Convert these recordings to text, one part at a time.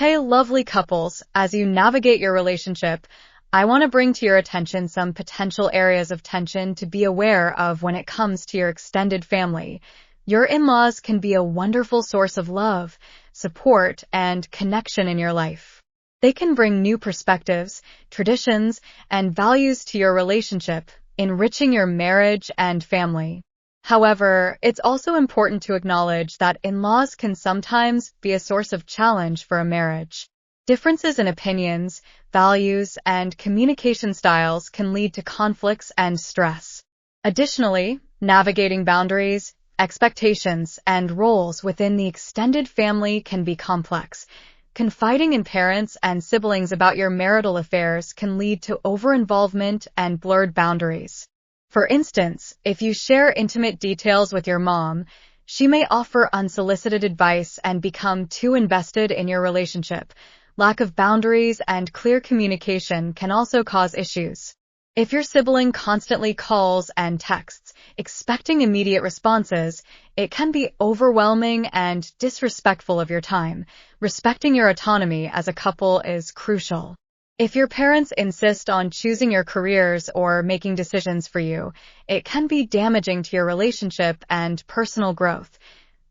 Hey, lovely couples, as you navigate your relationship, I want to bring to your attention some potential areas of tension to be aware of when it comes to your extended family. Your in-laws can be a wonderful source of love, support, and connection in your life. They can bring new perspectives, traditions, and values to your relationship, enriching your marriage and family. However, it's also important to acknowledge that in-laws can sometimes be a source of challenge for a marriage. Differences in opinions, values, and communication styles can lead to conflicts and stress. Additionally, navigating boundaries, expectations, and roles within the extended family can be complex. Confiding in parents and siblings about your marital affairs can lead to over-involvement and blurred boundaries. For instance, if you share intimate details with your mom, she may offer unsolicited advice and become too invested in your relationship. Lack of boundaries and clear communication can also cause issues. If your sibling constantly calls and texts, expecting immediate responses, it can be overwhelming and disrespectful of your time. Respecting your autonomy as a couple is crucial. If your parents insist on choosing your careers or making decisions for you, it can be damaging to your relationship and personal growth.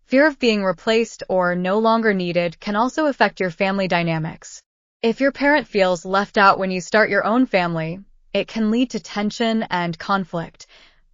Fear of being replaced or no longer needed can also affect your family dynamics. If your parent feels left out when you start your own family, it can lead to tension and conflict.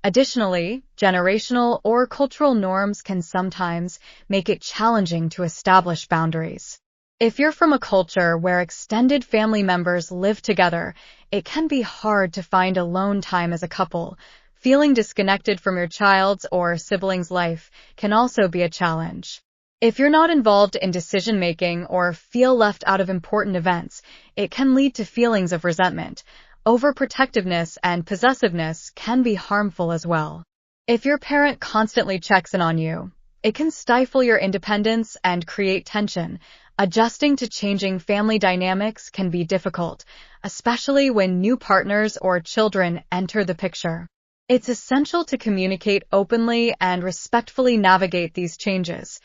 Additionally, generational or cultural norms can sometimes make it challenging to establish boundaries. If you're from a culture where extended family members live together, it can be hard to find alone time as a couple. Feeling disconnected from your child's or sibling's life can also be a challenge. If you're not involved in decision-making or feel left out of important events, it can lead to feelings of resentment. Overprotectiveness and possessiveness can be harmful as well. If your parent constantly checks in on you, it can stifle your independence and create tension. Adjusting to changing family dynamics can be difficult, especially when new partners or children enter the picture. It's essential to communicate openly and respectfully navigate these changes.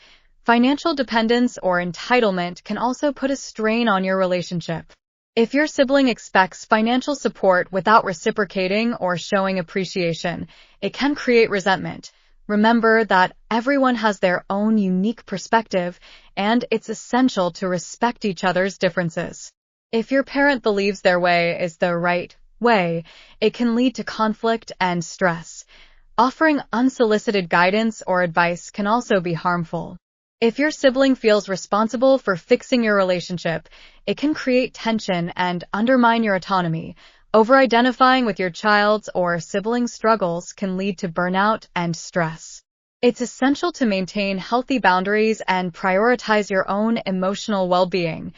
Financial dependence or entitlement can also put a strain on your relationship. If your sibling expects financial support without reciprocating or showing appreciation, it can create resentment. Remember that everyone has their own unique perspective, and it's essential to respect each other's differences. If your parent believes their way is the right way, it can lead to conflict and stress. Offering unsolicited guidance or advice can also be harmful. If your sibling feels responsible for fixing your relationship, it can create tension and undermine your autonomy. Over-identifying with your child's or sibling's struggles can lead to burnout and stress. It's essential to maintain healthy boundaries and prioritize your own emotional well-being.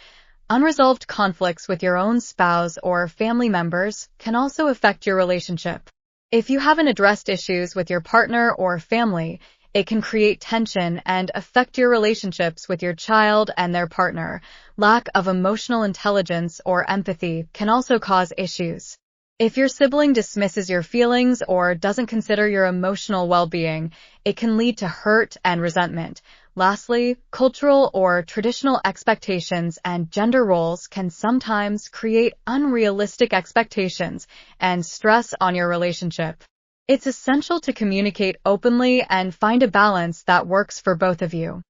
Unresolved conflicts with your own spouse or family members can also affect your relationship. If you haven't addressed issues with your partner or family, it can create tension and affect your relationships with your child and their partner. Lack of emotional intelligence or empathy can also cause issues. If your sibling dismisses your feelings or doesn't consider your emotional well-being, it can lead to hurt and resentment. Lastly, cultural or traditional expectations and gender roles can sometimes create unrealistic expectations and stress on your relationship. It's essential to communicate openly and find a balance that works for both of you.